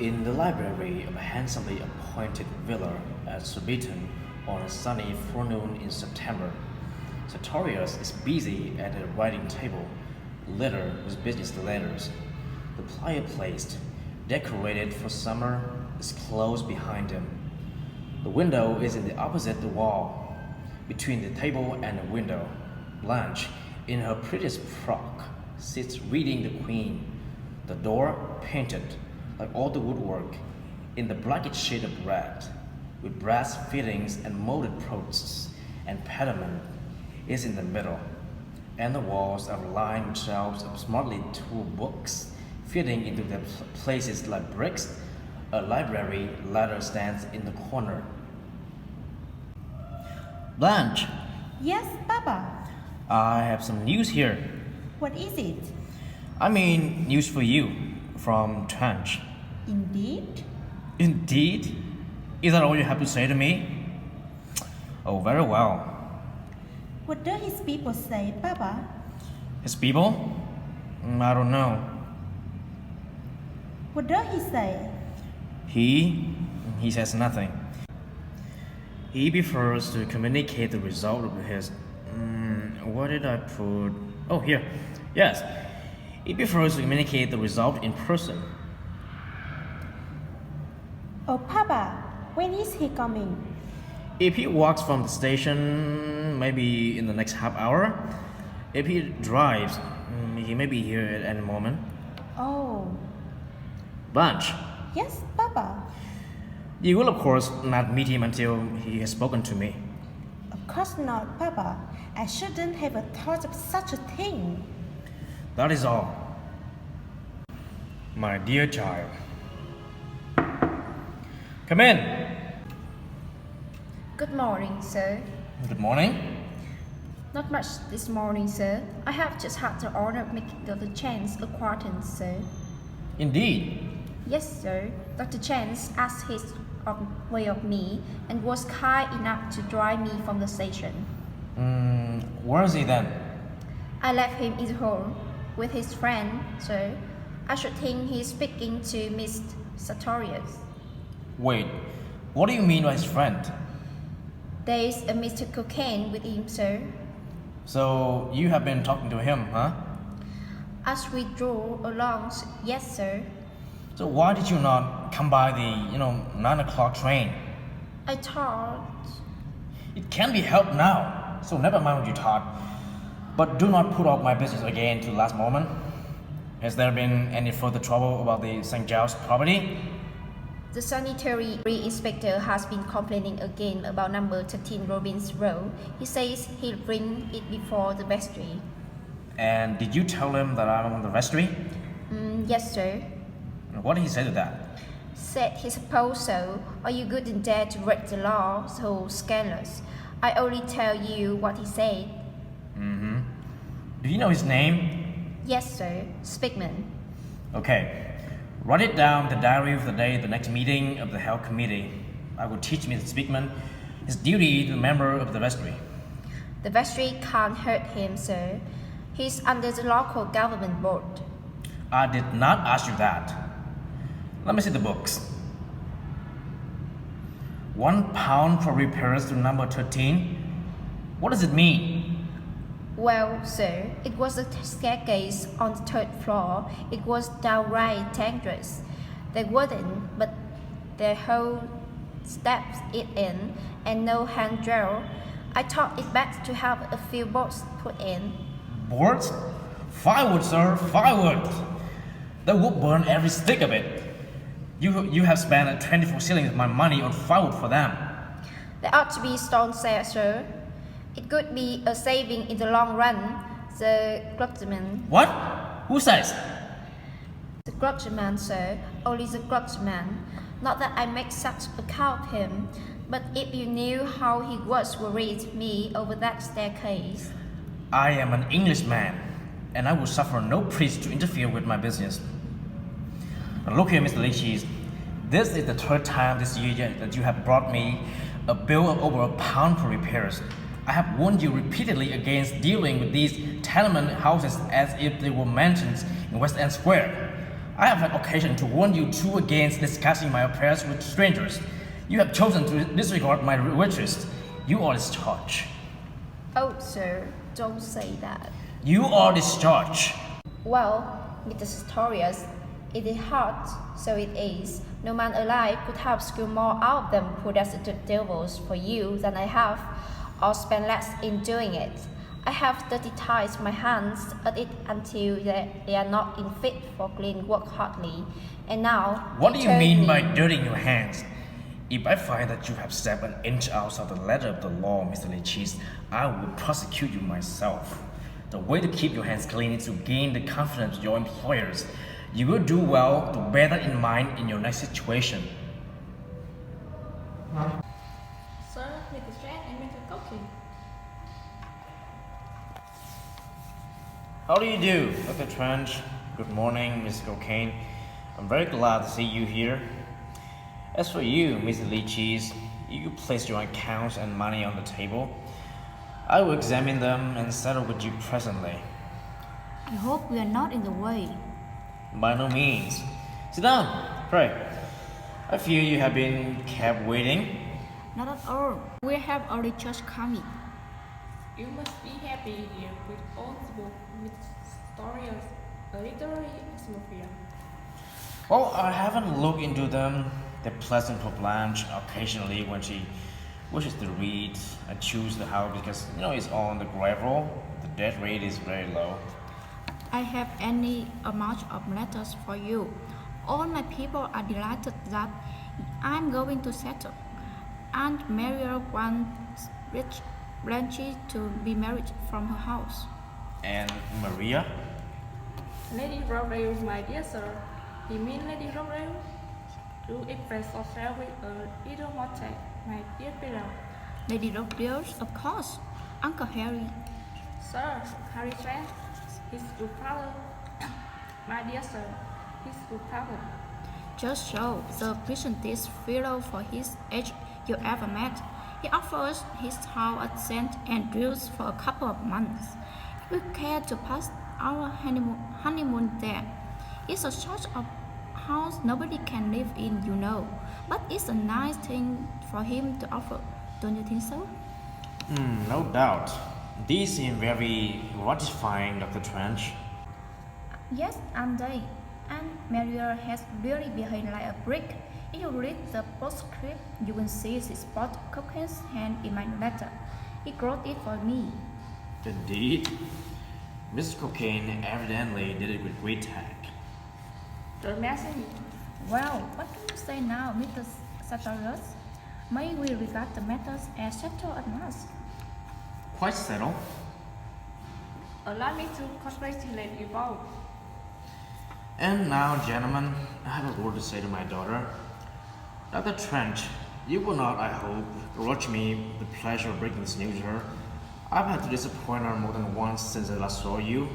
In the library of a handsomely appointed villa at Surbiton on a sunny forenoon in September, Sartorius is busy at a writing table, littered with business letters. The fireplace, decorated for summer, is close behind him. The window is in the opposite wall. Between the table and the window, Blanche, in her prettiest frock, sits reading the Queen. The door, painted, like all the woodwork, in the blackest shade of red, with brass fittings and molded posts and pediment, is in the middle, and the walls are lined with shelves of smartly tooled books, fitting into their places like bricks. A library ladder stands in the corner. Blanche, Yes, Papa. I have some news here. What is it? I mean, news for you from Trench. Indeed? Indeed? Is that all you have to say to me? Oh, very well. What do his people say, Papa? His people? I don't know. What do he say? He says nothing. He prefers to communicate the result of his. What did I put? Oh, here. Yes. He prefers to communicate the result in person. Oh, Papa, when is he coming? If he walks from the station, maybe in the next half hour. If he drives, he may be here at any moment. Oh, Blanche, yes, Papa. you will of course not meet him until he has spoken to me. Of course not, Papa. I shouldn't have a thought of such a thing. That is all. My dear child. Come in. Good morning, sir. Good morning. Not much this morning, sir. I have just had the honor of making Dr. Chan's acquaintance, sir. Indeed. Yes, sir. Dr. Chan asked his way of me and was kind enough to drive me from the station. Where is he then? I left him in the hall with his friend, sir. I should think he's speaking to Miss Sartorius. Wait, what do you mean by his friend? There is a Mr. Cocaine with him, sir. So you have been talking to him, huh? As we drove along, yes, sir. So why did you not come by the, 9 o'clock train? I thought. It can be helped now, so never mind what you thought. But do not put off my business again to the last moment. Has there been any further trouble about the St. Giles property? The sanitary inspector has been complaining again about number 13 Robbins Road. He says he'll bring it before the vestry. And did you tell him that I'm on the vestry? Yes, sir. What did he say to that? Said he supposed so. Are you good and dare to break the law so scandalous? I only tell you what he said. Do you know his name? Yes, sir. Speakman. Okay. Write it down in the diary of the day of the next meeting of the health committee. I will teach Mr. Speakman his duty to the member of the vestry. The vestry can't hurt him, sir. He's under the local government board. I did not ask you that. Let me see the books. £1 for repairs to number 13. What does it mean? Well, sir, it was a staircase on the third floor. It was downright dangerous. They wouldn't, but they hold steps it in and no handrail. I thought it best to have a few boards put in. Boards? Firewood, sir, firewood. That would burn every stick of it. You have spent 24 shillings of my money on firewood for them. There ought to be stones there, sir. It could be a saving in the long run. The clergyman. What? Who says? The clergyman, sir. Only the clergyman. Not that I make such account of him, but if you knew how he was worried me over that staircase. I am an Englishman, and I will suffer no priest to interfere with my business. Now look here, Mr. Leachies. This is the third time this year that you have brought me a bill of over £1 for repairs. I have warned you repeatedly against dealing with these tenement houses as if they were mansions in West End Square. I have had occasion to warn you too against discussing my affairs with strangers. You have chosen to disregard my wishes. You are discharged. Oh, sir, don't say that. You are discharged. Well, Mr. Sartorius, it is hard, so it is. No man alive could have squeezed more out of them poor destitute devils for you than I have, or spent less in doing it. I have dirty tied my hands at it until they are not in fit for clean work hardly. And now, What do you mean by dirtying your hands? If I find that you have stepped an inch outside the letter of the law, Mr. Lichis, I will prosecute you myself. The way to keep your hands clean is to gain the confidence of your employers. You will do well to bear that in mind in your next situation. Sir, Mr. Strand and Mr. Coaching. How do you do, Dr. Trench? Good morning, Miss Cocaine. I'm very glad to see you here. As for you, Mr. Lichis, you place your accounts and money on the table. I will examine them and settle with you presently. I hope we are not in the way. By no means. Sit down, pray. I fear you have been kept waiting. Not at all. We have already just come in. You must be happy here with all the book with stories, a literary atmosphere. Well, I haven't looked into them. They're pleasant for Blanche occasionally when she wishes to read. I choose the house because it's on the gravel. The death rate is very low. I have any amount of letters for you. All my people are delighted that I'm going to settle. Aunt Maria wants rich Blanche to be married from her house. And Maria? Lady Rowell, my dear sir. You mean Lady Rowell? Do impress yourself with a little more tact, my dear fellow. Lady Rockdale, of course. Uncle Harry. Sir, Harry Strand, his good father. My dear sir, his good father. Just so, the pleasantest fellow for his age you ever met. He offers his house at St. Andrews for a couple of months. If we care to pass our honeymoon there. It's a sort of house nobody can live in, but it's a nice thing for him to offer. Don't you think so? No doubt. These seem very gratifying, Dr. Trench. Yes, and they. And Maria has really behaved like a brick. If you read the postscript, you will see she spot Cocaine's hand in my letter. He wrote it for me. Indeed. Miss Cocaine evidently did it with great tact. The message. Well, what can you say now, Mr. Sartorius? May we regard the matters as settled at last? Quite settled. Allow me to congratulate you both. And now, gentlemen, I have a word to say to my daughter. Dr. Trench, you will not, I hope, grudge me the pleasure of breaking this news to her. I've had to disappoint her more than once since I last saw you.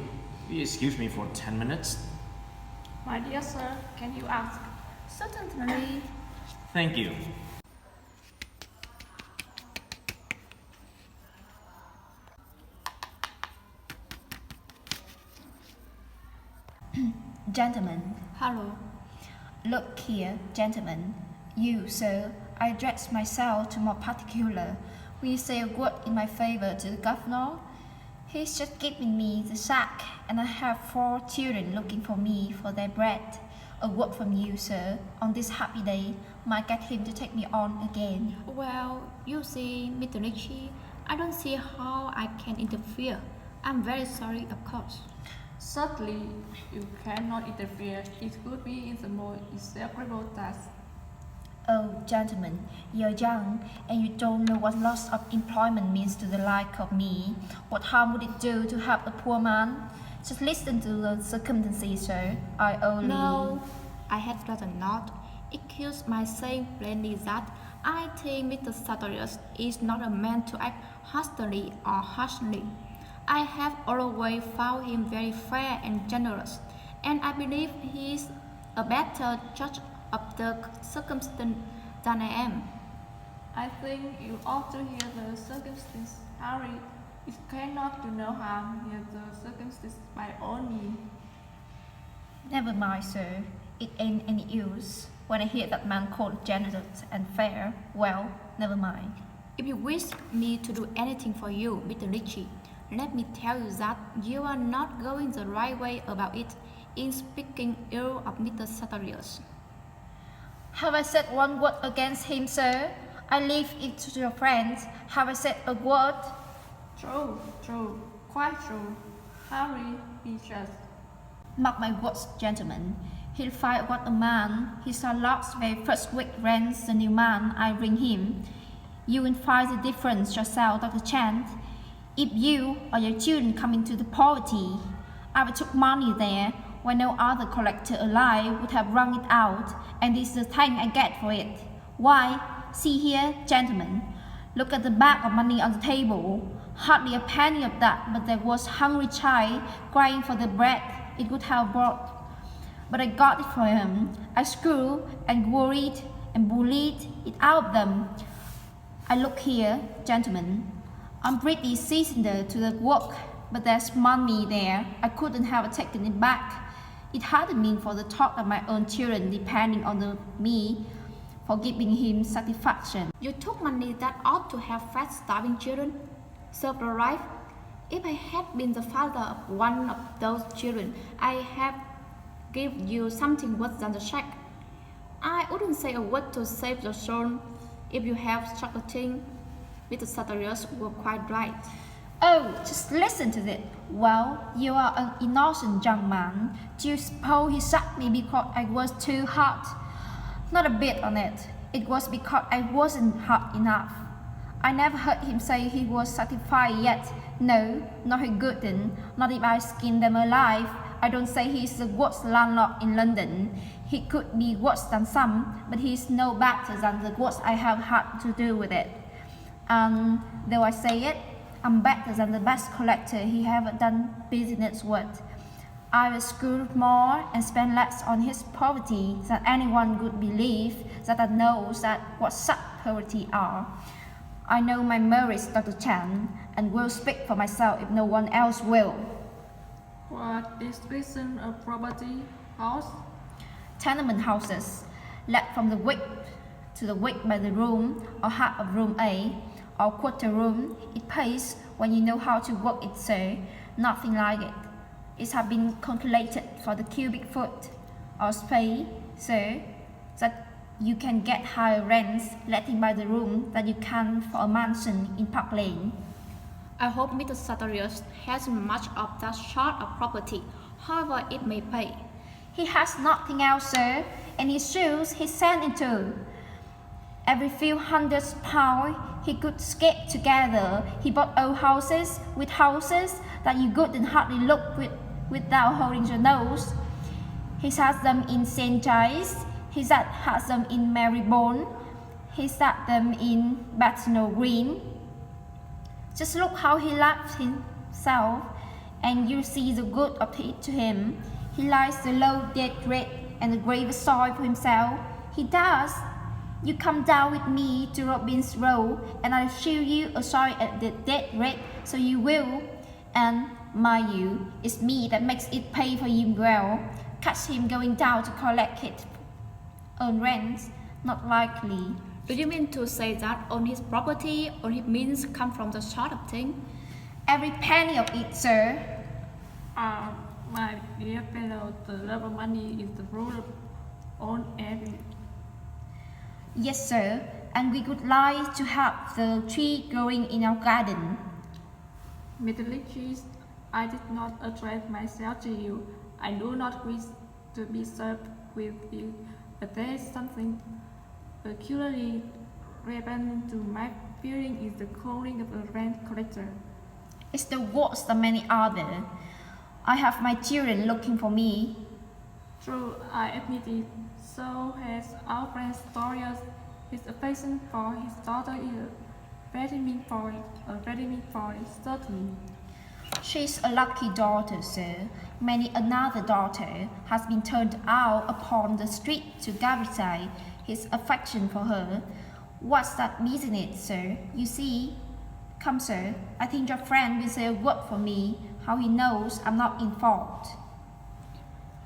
Will you excuse me for 10 minutes? My dear sir, can you ask? Certainly. Thank you. Gentlemen, Hello. look here, gentlemen. You, sir, I address myself to more particular. Will you say a word in my favor to the governor? He's just giving me the sack, and I have 4 children looking for me for their bread. A word from you, sir, on this happy day might get him to take me on again. Well, you see, Mr. Ritchie, I don't see how I can interfere. I'm very sorry, of course. Certainly, you cannot interfere. It could be in the most execrable task. Oh, gentlemen, you're young, and you don't know what loss of employment means to the like of me. What harm would it do to help a poor man? Just listen to the circumstances, sir. I only... No, I had rather not. Excuse my saying plainly that I think Mr. Sartorius is not a man to act hastily or harshly. I have always found him very fair and generous, and I believe he is a better judge of the circumstance than I am. I think you ought to hear the circumstance, Harry. It cannot do no harm. Hear the circumstance by all means. Never mind, sir. It ain't any use. When I hear that man called generous and fair, well, never mind. If you wish me to do anything for you, Mr. Ritchie, let me tell you that you are not going the right way about it in speaking ill of Mr. Sartorius. Have I said one word against him, sir? I leave it to your friends. Have I said a word? True, quite true. Harry, be just. Mark my words, gentlemen. He'll find what a man he saw last very first week rents the new man I bring him. You will find the difference yourself, Dr. Chant. If you or your children come into the poverty, I will took money there when no other collector alive would have wrung it out, and this is the thing I get for it. Why, see here, gentlemen, look at the bag of money on the table. Hardly a penny of that, but there was hungry child crying for the bread it would have brought. But I got it for him. I screwed and worried and bullied it out of them. I look here, gentlemen. I'm pretty seasoned to the work, but there's money there. I couldn't have taken it back. It hadn't been for the thought of my own children depending on me for giving him satisfaction. You took money that ought to have fed starving children. Served a life. If I had been the father of one of those children, I have given you something worse than the check. I wouldn't say a word to save your soul. If you have such a thing, Mr. Sartorius were quite right. Oh, just listen to it. Well, you are an innocent young man. Do you suppose he sacked me because I was too hard? Not a bit on it. It was because I wasn't hard enough. I never heard him say he was satisfied yet. No, not he couldn't. Not if I skinned them alive. I don't say he's the worst landlord in London. He could be worse than some, but he's no better than the worst I have had to do with it. And though I say it, I'm better than the best collector he ever done business with. I will screw more and spend less on his poverty than anyone would believe that I knows that what such poverty are. I know my merits, Dr. Chan, and will speak for myself if no one else will. What description of property? House? Tenement houses, let from the week to the week by the room, or half of room A, or quarter room. It pays when you know how to work it, sir. Nothing like it. It has been calculated for the cubic foot or space, sir, that you can get higher rents letting by the room than you can for a mansion in Park Lane. I hope Mr. Sartorius hasn't much of that sort of property, however it may pay. He has nothing else, sir, and his shoes he sent into. Every few £100 he could scrape together. He bought old houses with houses that you couldn't hardly look without holding your nose. He has them in St. Giles. He has them in Marylebone. He had them in Bethnal Green. Just look how he loves himself, and you see the good of it to him. He likes the low dead rate and the grave soil for himself. He does. You come down with me to Robin's Row, and I'll show you a soil at the dead rate, so you will. And mind you, it's me that makes it pay for him well. Catch him going down to collect it on rents, not likely. Do you mean to say that on his property or his means come from the sort of thing? Every penny of it, sir. My dear fellow, the love of money is the root of all evil. Yes, sir, and we would like to have the tree growing in our garden. Mr. Ritchie, I did not address myself to you. I do not wish to be served with you, but there is something peculiarly repugnant to my feeling is the calling of a rent collector. It's the worst than many others. I have my children looking for me. True, I admit it. So has our friend Sartorius. His affection for his daughter is very mean for it, certainly. She's a lucky daughter, sir. Many another daughter has been turned out upon the street to gratify his affection for her. What's that business, sir? You see? Come, sir, I think your friend will say a word for me, how he knows I'm not in fault.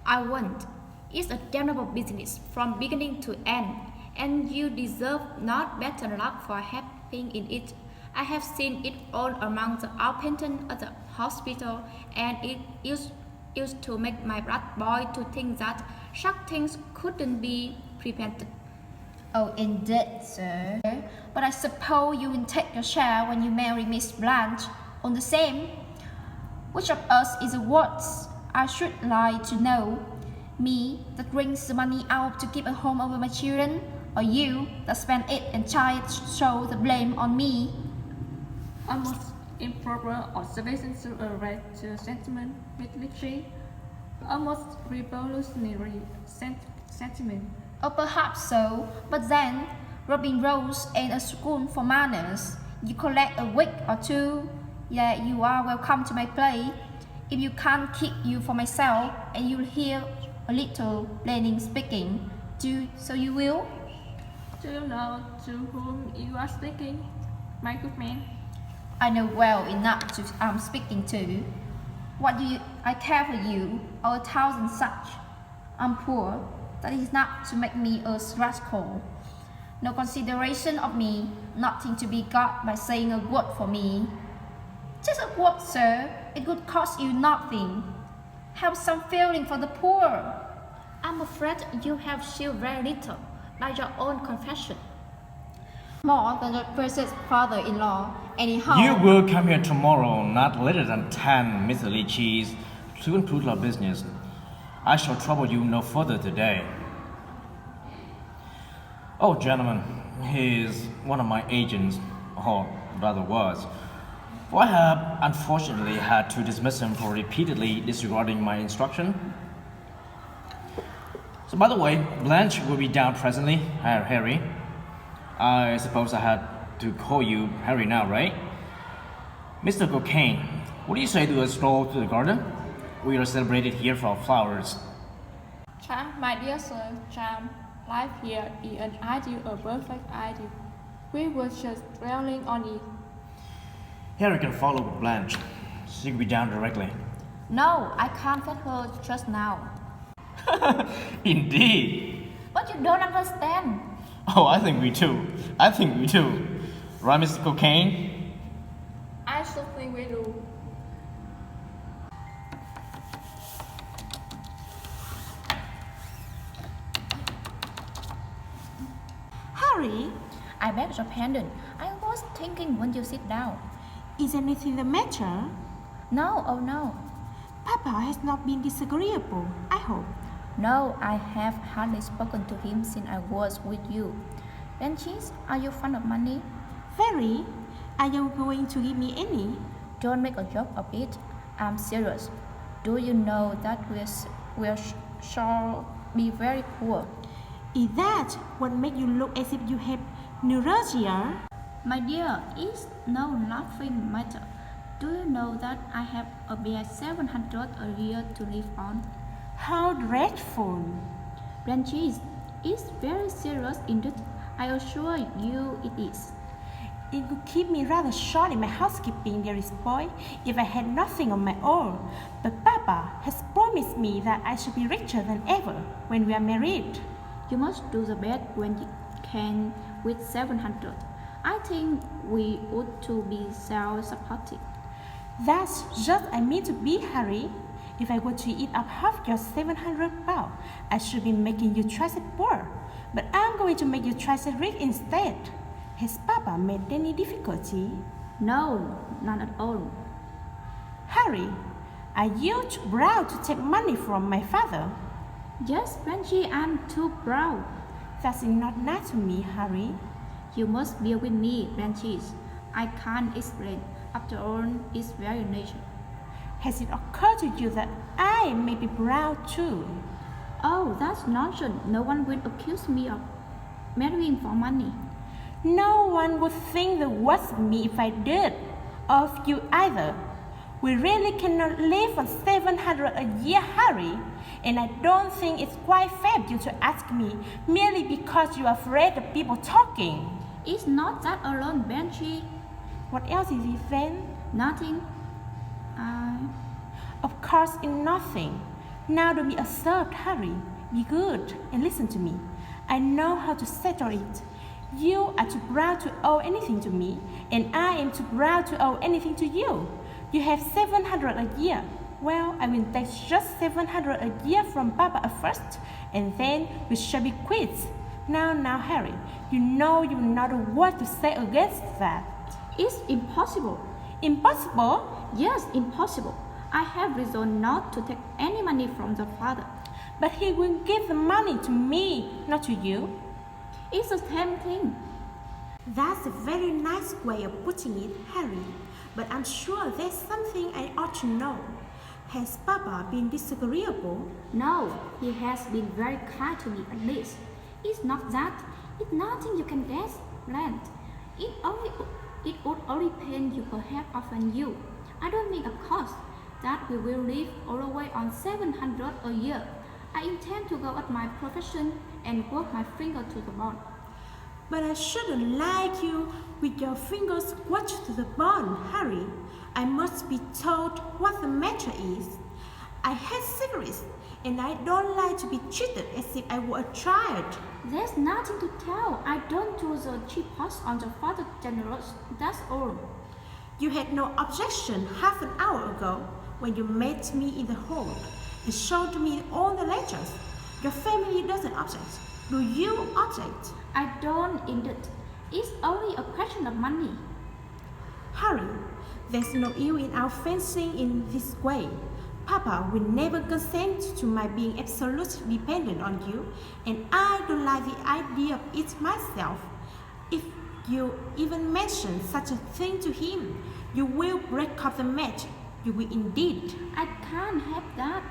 I won't. It's a damnable business from beginning to end, and you deserve not better luck for helping in it. I have seen it all among the outpatients at the hospital, and it used to make my blood boil to think that such things couldn't be prevented. Oh, indeed, sir. But I suppose you will take your share when you marry Miss Blanche. All the same, which of us is the worst? I should like to know. Me, that brings the money out to keep a home over my children, or you, that spend it and try to show the blame on me? A most improper observation to a right sentiment, Miss Litchi. A most revolutionary sentiment. Oh, perhaps so, but then, Robin Rose ain't a school for manners. You collect a week or two, yeah, you are welcome to my play. If you can't keep you for myself, and you'll hear a little plain speaking, so you will? Do you know to whom you are speaking, my good man? I know well enough to I'm speaking to. What do I care for you, or 1,000 such? I'm poor. That is not to make me a rascal. No consideration of me, nothing to be got by saying a word for me. Just a word, sir. It would cost you nothing. Have some feeling for the poor. I'm afraid you have showed very little, by your own confession. More than your precious father-in-law, anyhow. You will come here tomorrow, not later than 10, Mr. Litchi, to conclude our business. I shall trouble you no further today. Oh, gentlemen, he is one of my agents, or rather was. For I have unfortunately had to dismiss him for repeatedly disregarding my instruction. So, by the way, Blanche will be down presently. Harry. I suppose I had to call you Harry now, right? Mr. Cocaine, what do you say to a stroll to the garden? We are celebrated here for our flowers. Charm, my dear sir, charm. Life here is an ideal, a perfect ideal. We were just dwelling on it. Harry can follow with Blanche. She will be down directly. No, I can't get her just now. Indeed. But you don't understand. Oh, I think we do. Right, Mr. Cocaine? I should think we do. Harry, I beg your pardon. I was thinking when you sit down. is anything the matter? No, oh no. Papa has not been disagreeable, I hope. No, I have hardly spoken to him since I was with you. Benches, are you fond of money? Very. Are you going to give me any? Don't make a joke of it. I'm serious. Do you know that we shall be very poor? Is that what makes you look as if you have neuralgia? My dear, it's no laughing matter. Do you know that I have a bare 700 a year to live on? How dreadful. Branches, it's very serious indeed. I assure you it is. It would keep me rather short in my housekeeping, dearest boy, if I had nothing of my own. But Papa has promised me that I shall be richer than ever when we are married. You must do the best when you can with 700. I think we ought to be self-supporting. That's just I mean to be, Harry. If I were to eat up half your 700 pounds, I should be making you twice as poor. But I'm going to make you twice as rich instead. Has Papa made any difficulty? No, none at all. Harry, are you too proud to take money from my father? Yes, Benji, I'm too proud. That's not nice to me, Harry. You must bear with me, Benji. I can't explain. After all, it's very nature. Has it occurred to you that I may be proud too? Oh, that's nonsense. No one will accuse me of marrying for money. No one would think the worst of me if I did, or of you either. We really cannot live on 700 a year, Harry, and I don't think it's quite fair of you to ask me merely because you are afraid of people talking. It's not that alone, Benji. What else is it then? Nothing. Of course, in nothing. Now don't be absurd, Harry. Be good and listen to me. I know how to settle it. You are too proud to owe anything to me, and I am too proud to owe anything to you. You have 700 a year. Well, I will take just 700 a year from Papa at first, and then we shall be quits. Now, Harry, you know you're not a word to say against that. It's impossible. Impossible? Yes, impossible. I have resolved not to take any money from the father. But he will give the money to me, not to you. It's the same thing. That's a very nice way of putting it, Harry. But I'm sure there's something I ought to know. Has Papa been disagreeable? No, he has been very kind to me at least. It's not that. It's nothing you can guess, Bland. It would only pain you perhaps offend you. I don't mean, of course, that we will live all the way on 700 a year. I intend to go at my profession and work my finger to the bone. But I shouldn't like you with your fingers squashed to the bone, Harry. I must be told what the matter is. I hate cigarettes, and I don't like to be treated as if I were a child. There's nothing to tell. I don't do the cheap post on the Father General. That's all. You had no objection half an hour ago when you met me in the hall and showed me all the letters. Your family doesn't object. Do you object? I don't indeed. It's only a question of money. Harry, there's no ill in our fencing in this way. Papa will never consent to my being absolutely dependent on you, and I don't like the idea of it myself. If you even mention such a thing to him, you will break up the match. You will indeed. I can't have that.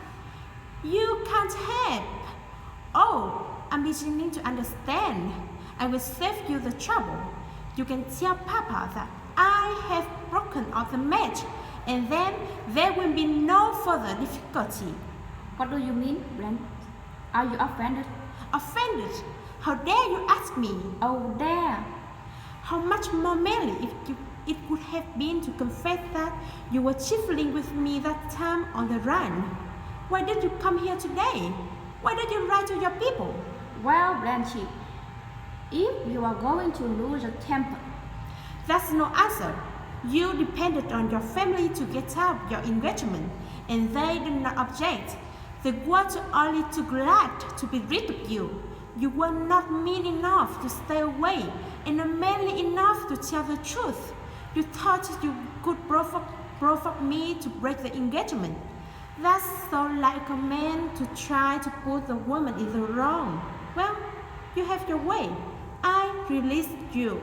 You can't help. Oh, I'm beginning to understand. I will save you the trouble. You can tell Papa that I have broken up the match, and then there will be no further difficulty. What do you mean, Brent? Are you offended? Offended? How dare you ask me? Oh, there. How much more manly it would have been to confess that you were trifling with me that time on the run. Why did you come here today? Why did you write to your people? Well, Blanche, if you are going to lose your temper. That's no answer. You depended on your family to get out your engagement, and they did not object. They were only too glad to be rid of you. You were not mean enough to stay away, and not manly enough to tell the truth. You thought you could provoke me to break the engagement. That's so like a man to try to put the woman in the wrong. Well, you have your way. I released you.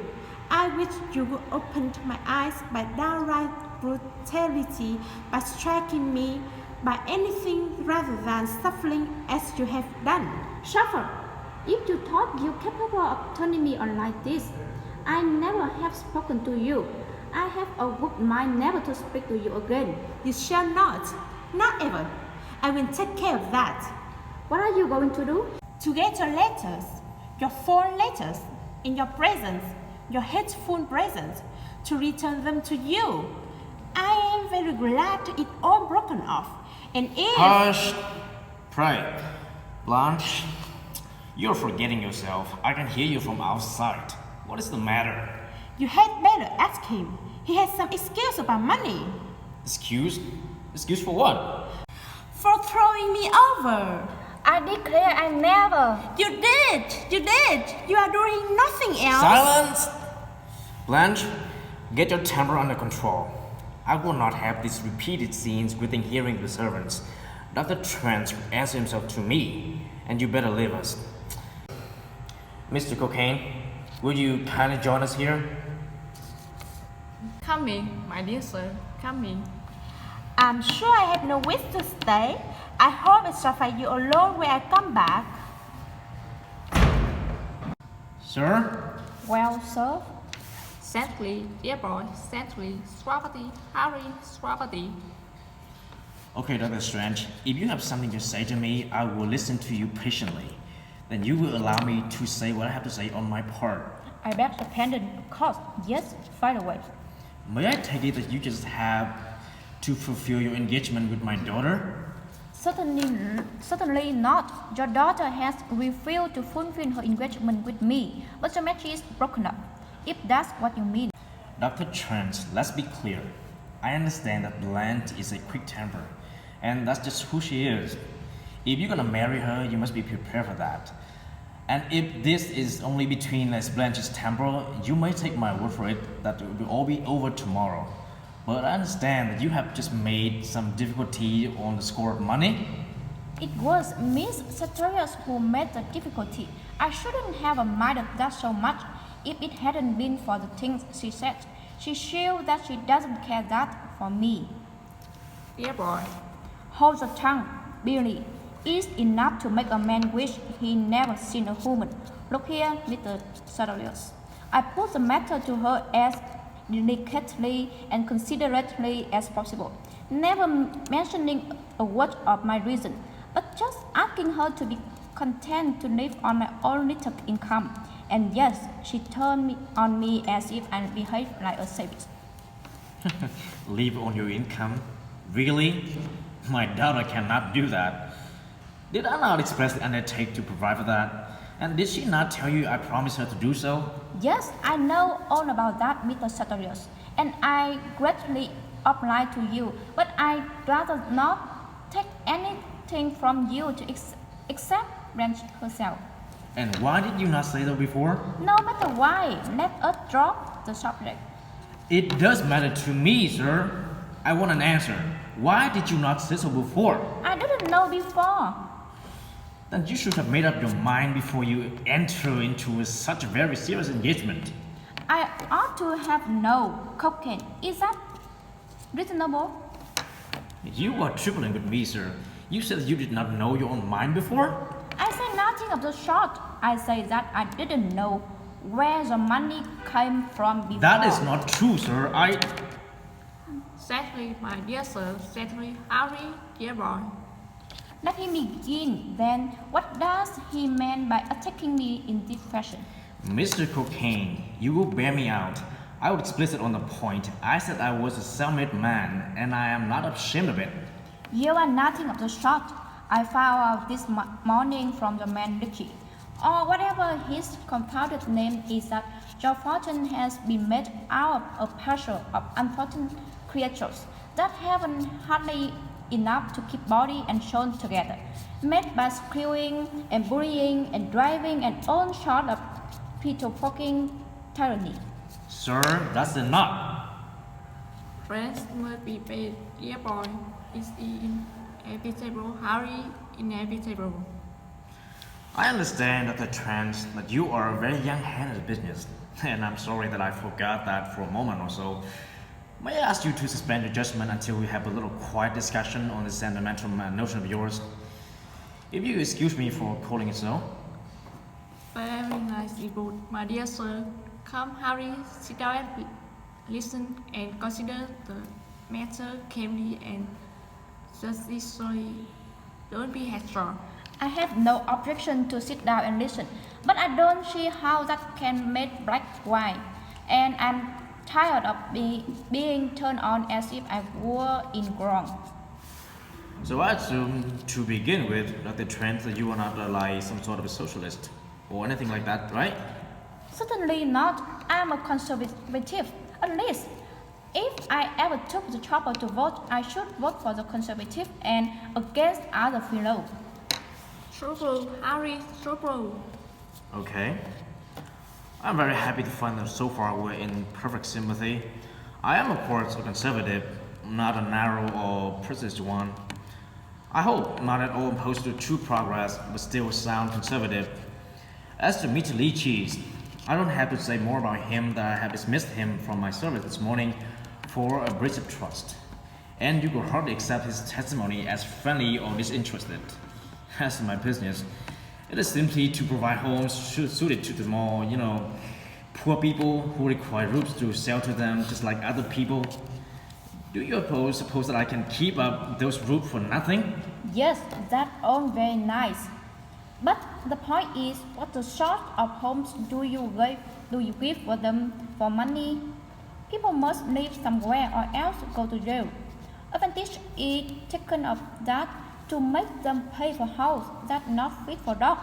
I wish you would open my eyes by downright brutality, by striking me, by anything rather than suffering as you have done. Suffer! If you thought you capable of turning me on like this, I never have spoken to you. I have a good mind never to speak to you again. You shall not ever. I will take care of that. What are you going to do? To get your letters, your 4 letters, in your presence, your hateful presence, to return them to you. I am very glad it all broken off, and if— Hush! Pray. Blanche, you're forgetting yourself. I can hear you from outside. What is the matter? You had better ask him. He has some excuse about money. Excuse? Excuse for what? For throwing me over. I declare I never. You did. You are doing nothing else. Silence! Blanche, get your temper under control. I will not have these repeated scenes within hearing of the servants. Dr. Trent will answer himself to me, and you better leave us. Mr. Cocaine, would you kindly join us here? Coming, my dear sir, coming. I'm sure I have no wish to stay. I hope I shall find you alone when I come back. Sir? Well, sir. Sadly, dear boy, sadly, strawberry, Harry, strawberry. Okay, Dr. Strange, if you have something to say to me, I will listen to you patiently. Then you will allow me to say what I have to say on my part. I beg the pendant, of course. Yes, fire away. May I take it that you just have to fulfill your engagement with my daughter? Certainly not. Your daughter has refused to fulfill her engagement with me, but the match is broken up, if that's what you mean. Dr. Trent, let's be clear. I understand that Blanche is a quick temper, and that's just who she is. If you're gonna marry her, you must be prepared for that. And if this is only between Blanche's temper, you may take my word for it that it will all be over tomorrow. But I understand that you have just made some difficulty on the score of money. It was Miss Sartorius who made the difficulty. I shouldn't have minded that so much if it hadn't been for the things she said. She showed that she doesn't care that for me. Dear boy, Hold your tongue, Billy. It's enough to make a man wish he never seen a woman. Look here, Mr. Sartorius. I put the matter to her as delicately and considerately as possible, never mentioning a word of my reason, but just asking her to be content to live on my own little income. And yes, she turned on me as if I behaved like a savage. Live on your income? Really? My daughter cannot do that. Did I not expressly undertake to provide for that? And did she not tell you I promised her to do so? Yes, I know all about that, Mr. Sartorius, and I greatly oblige to you, but I'd rather not take anything from you to except Blanche herself. And why did you not say so before? No matter why, let us drop the subject. It does matter to me, sir. I want an answer. Why did you not say so before? I didn't know before. Then you should have made up your mind before you enter into such a very serious engagement. I ought to have known cocaine. Is that reasonable? You are trifling with me, sir. You said you did not know your own mind before? I say nothing of the sort. I say that I didn't know where the money came from before. That is not true, sir. sadly, my dear sir, sadly, Harry, dear boy. Let him begin, then. What does he mean by attacking me in this fashion? Mr. Cocaine, you will bear me out. I was explicit on the point. I said I was a self-made man, and I am not ashamed of it. You are nothing of the sort. I found out this morning from the man Ricky, or whatever his compounded name is, that your fortune has been made out of a parcel of unfortunate creatures that haven't hardly enough to keep body and soul together, made by screwing and bullying and driving and all sort of petty-poking tyranny. Sir, that's enough. Rest must be paid, dear boy. It's inevitable, Harry, inevitable. I understand, Dr. Trent, that you are a very young hand at business, and I'm sorry that I forgot that for a moment or so. May I ask you to suspend your judgment until we have a little quiet discussion on this sentimental notion of yours? If you excuse me for calling it so. Very nice input, my dear sir. Come, Harry, sit down and listen and consider the matter calmly and judiciously. Don't be headstrong. I have no objection to sit down and listen, but I don't see how that can make black white, and I'm tired of being turned on as if I were in wrong. So I assume, to begin with, Dr. Trent, that you are not like some sort of a socialist or anything like that, right? Certainly not. I'm a conservative. At least, if I ever took the trouble to vote, I should vote for the conservative and against other fellows. Trouble, Harry, trouble. Okay. I'm very happy to find that so far we're in perfect sympathy. I am, of course, a conservative, not a narrow or prejudiced one. I hope not at all opposed to true progress, but still a sound conservative. As to Mr. Lee Cheese, I don't have to say more about him that I have dismissed him from my service this morning for a breach of trust. And you could hardly accept his testimony as friendly or disinterested. As to my business, it is simply to provide homes suited to the more, poor people who require roofs to shelter them just like other people. Do you suppose that I can keep up those roofs for nothing? Yes, that's all very nice. But the point is, what sort of homes do you give for them for money? People must live somewhere or else go to jail. Advantage is taken of that to make them pay for house that's not fit for dog.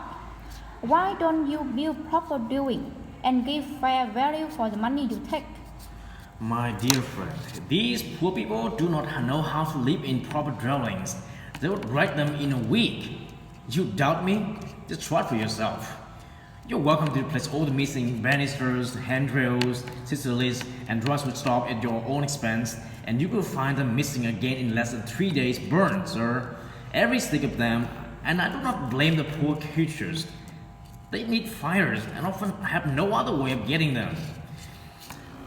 Why don't you build proper dwelling and give fair value for the money you take? My dear friend, these poor people do not know how to live in proper dwellings. They would wreck them in a week. You doubt me? Just try for yourself. You're welcome to replace all the missing banisters, handrails, scissors, and drawers would stop at your own expense, and you will find them missing again in less than 3 days burn, sir. Every stick of them, and I do not blame the poor creatures. They need fires and often have no other way of getting them.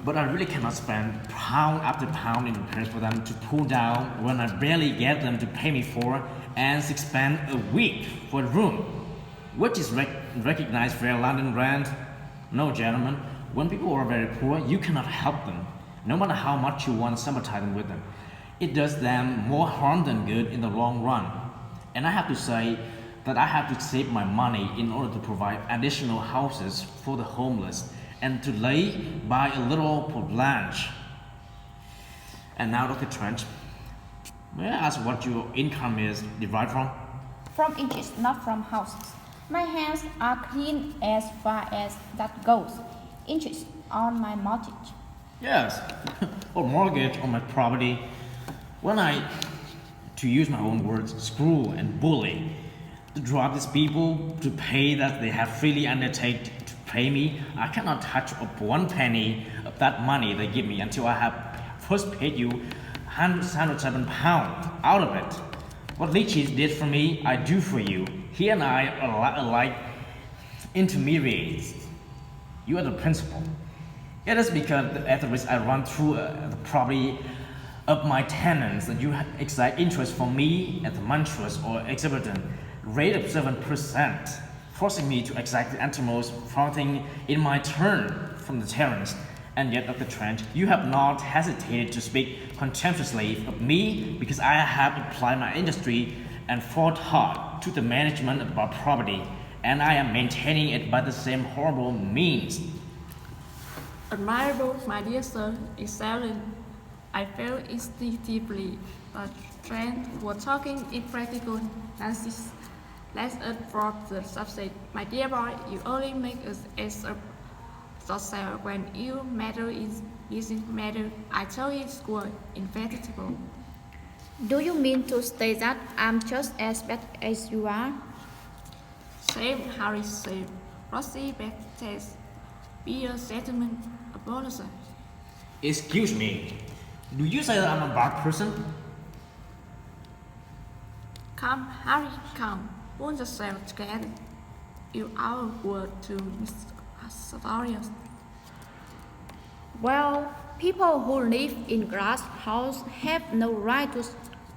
But I really cannot spend pound after pound in repairs for them to pull down when I barely get them to pay me for and spend a week for a room, which is recognized fair London rent. No, gentlemen, when people are very poor, you cannot help them, no matter how much you want to sympathize with them. It does them more harm than good in the long run. And I have to say that I have to save my money in order to provide additional houses for the homeless and to lay by a little for Blanche. And now, Dr. Trent, may I ask what your income is derived from? From inches, not from houses. My hands are clean as far as that goes. Inches on my mortgage. Yes, or mortgage on my property. When I, to use my own words, screw and bully, to drive these people to pay that they have freely undertaken to pay me, I cannot touch up 1 penny of that money they give me until I have first paid you £107 out of it. What Leachy did for me, I do for you. He and I are like intermediaries. You are the principal. It is because at the risk I run through the property of my tenants that you exact interest from me at the monstrous or exorbitant rate of 7%, forcing me to exact the uttermost fronting in my turn from the tenants. And yet, Dr. Trent, you have not hesitated to speak contemptuously of me because I have applied my industry and fought hard to the management of our property, and I am maintaining it by the same horrible means. Admirable, my dear sir, excellent. I felt instinctively that Trent was talking in practical analysis. Let us drop the subject. My dear boy, you only make us as a yourself when you matter is using matter. I tell you, it's quite inevitable. Do you mean to say that I'm just as bad as you are? Same Harry said. Rosie Baptist. Be a settlement apology. Excuse me, do you say that I'm a bad person? Come, Harry, come. Pull yourself together. You our word to Mr. Sartorius. Well, people who live in glass house have no right to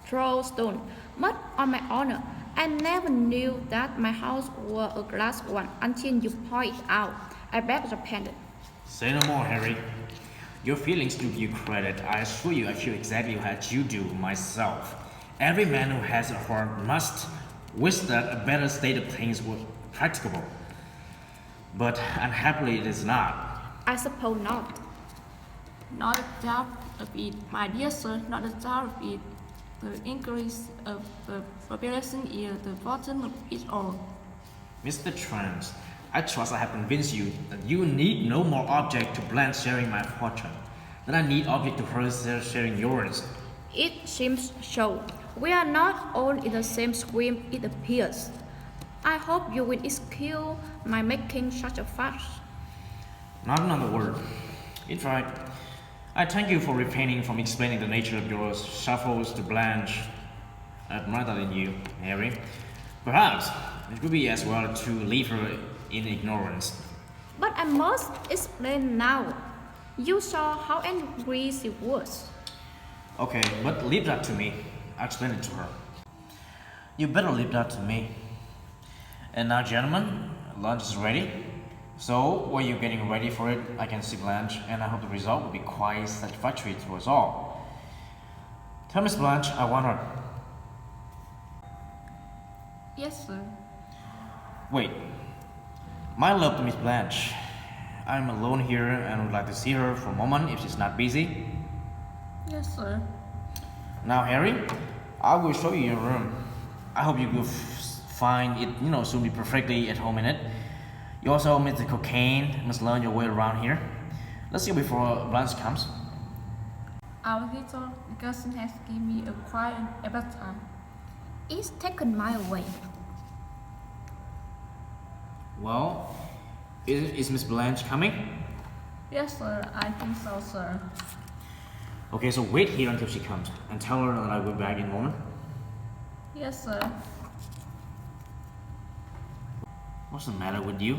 throw stone. But on my honor, I never knew that my house was a glass one until you point it out. I beg your pardon. Say no more, Harry. Your feelings do you credit. I assure you I feel exactly as you do myself. Every man who has a heart must wish that a better state of things were practicable. But unhappily it is not. I suppose not. Not a doubt of it, my dear sir, not a doubt of it. The increase of the population is the bottom of it all. Mr. Trent, I trust I have convinced you that you need no more object to Blanche sharing my fortune than I need object to her sharing yours. It seems so. We are not all in the same scheme, it appears. I hope you will excuse my making such a fuss. Not another word. In fact, I thank you for refraining from explaining the nature of your shuffles to Blanche. I admire that in you, Harry. Perhaps it would be as well to leave her in ignorance. But I must explain now. You saw how angry she was. Okay, but leave that to me. I'll explain it to her. You better leave that to me. And now, gentlemen, lunch is ready. So, while you're getting ready for it, I can see Blanche, and I hope the result will be quite satisfactory to us all. Tell Miss Blanche I want her. Yes, sir. Wait. My love to Miss Blanche. I'm alone here and would like to see her for a moment if she's not busy. Yes, sir. Now, Harry, I will show you your room. I hope you will find it, soon be perfectly at home in it. You also, Mr. Cocaine, must learn your way around here. Let's see before Blanche comes. Our little cousin has given me a quiet appetite. It's taken my away. Well, is Miss Blanche coming? Yes, sir, I think so, sir. Okay, so wait here until she comes and tell her that I will be back in a moment. Yes, sir. What's the matter with you?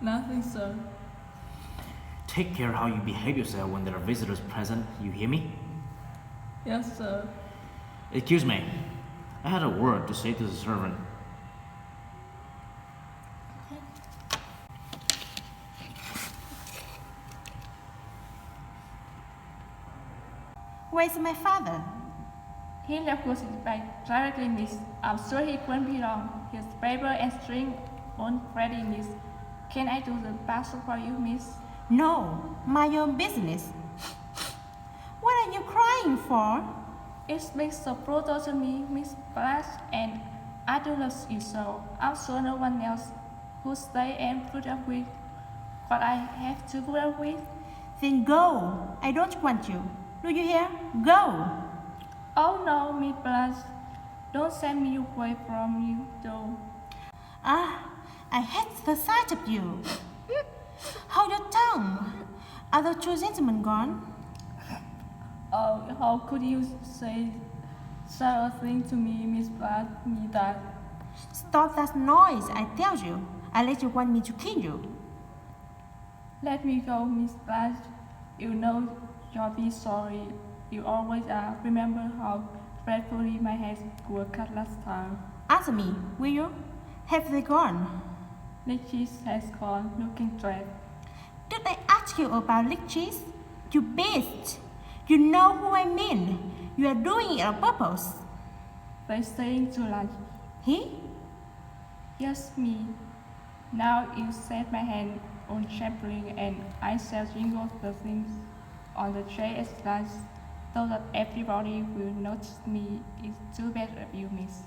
Nothing, sir. Take care how you behave yourself when there are visitors present, you hear me? Yes, sir. Excuse me, I had a word to say to the servant. Where's my father? He left with his bag directly, miss. I'm sure he won't be long. His paper and string won't ready, miss. Can I do the parcel for you, miss? No, mind your own business. What are you crying for? It makes so brutal to me, Miss Blanche, and I do love you so. I'm sure no one else would stay and put up with what I have to put up with. Then go. I don't want you. Do you hear? Go. Oh no, Miss Blanche, don't send me away from you, though. I hate the sight of you. Hold your tongue. Are the two gentlemen gone? Oh, how could you say such a thing to me, Miss Blanche, me that? Stop that noise, I tell you. Unless you want me to kill you. Let me go, Miss Blanche. You know you'll be sorry. You always are. Remember how dreadfully my hands were cut last time. Answer me, will you? Have they gone? Lichis has gone, looking dread. Did I ask you about liches? You beast! You know who I mean. You are doing it on purpose. They staying to lunch. He? Yes, me. Now you set my hand on champling and I shall jingle the things on the tray as lunch so that everybody will notice me. It's too bad of you, miss.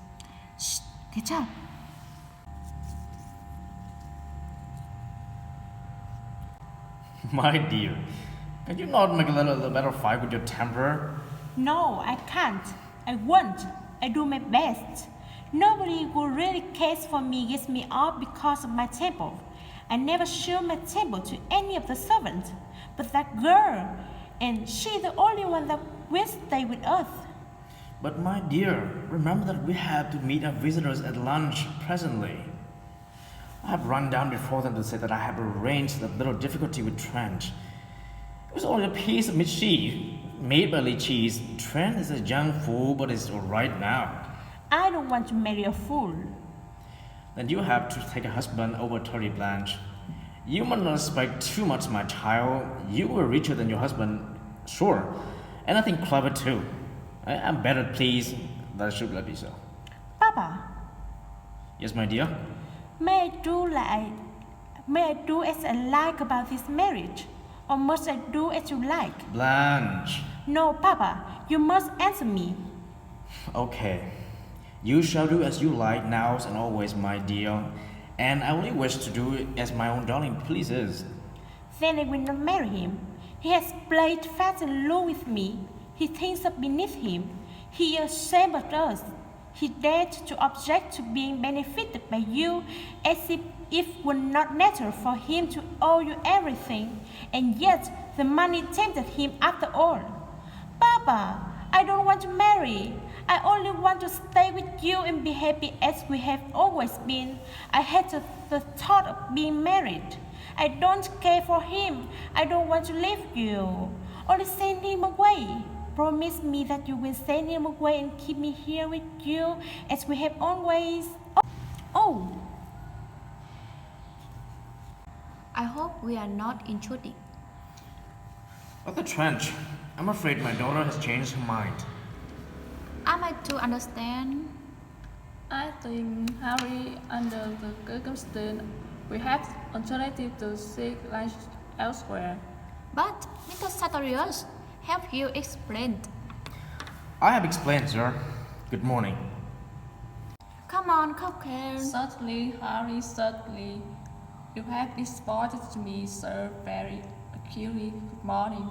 Shh, get up. My dear, can you not make a little better fight with your temper? No, I can't. I won't. I do my best. Nobody who really cares for me gets me off because of my temper. I never show my temper to any of the servants. But that girl, and she's the only one that will stay with us. But my dear, remember that we have to meet our visitors at lunch presently. I have run down before them to say that I have arranged a little difficulty with Trent. It was only a piece of mischief made by Cheese. Trent is a young fool, but is alright now. I don't want to marry a fool. Then you have to take a husband over Tory Blanche. You must not expect too much, my child. You were richer than your husband, sure, and I think clever too. I'm better pleased that should let be so. Papa, Yes, my dear? may I do as I like about this marriage? Or must I do as you like? Blanche. No, Papa, you must answer me. Okay. You shall do as you like now and always, my dear. And I only wish to do it as my own darling pleases. Then I will not marry him. He has played fast and loose with me. He thinks us beneath him. He is ashamed of us. He dared to object to being benefited by you as if it would not matter for him to owe you everything. And yet the money tempted him after all. Papa, I don't want to marry. I only want to stay with you and be happy as we have always been. I hate the thought of being married. I don't care for him. I don't want to leave you. Only send him away. Promise me that you will send him away and keep me here with you as we have always. Oh. I hope we are not intruding. Dr. Trench, I'm afraid my daughter has changed her mind. Am I to understand? I think, Harry, under the circumstance, we have alternative to seek lunch elsewhere. But, Mr. Sartorius, have you explained? I have explained, sir. Good morning. Come on, Cocktail. Certainly, Harry, certainly. You have disappointed me, sir, very acutely. Good morning.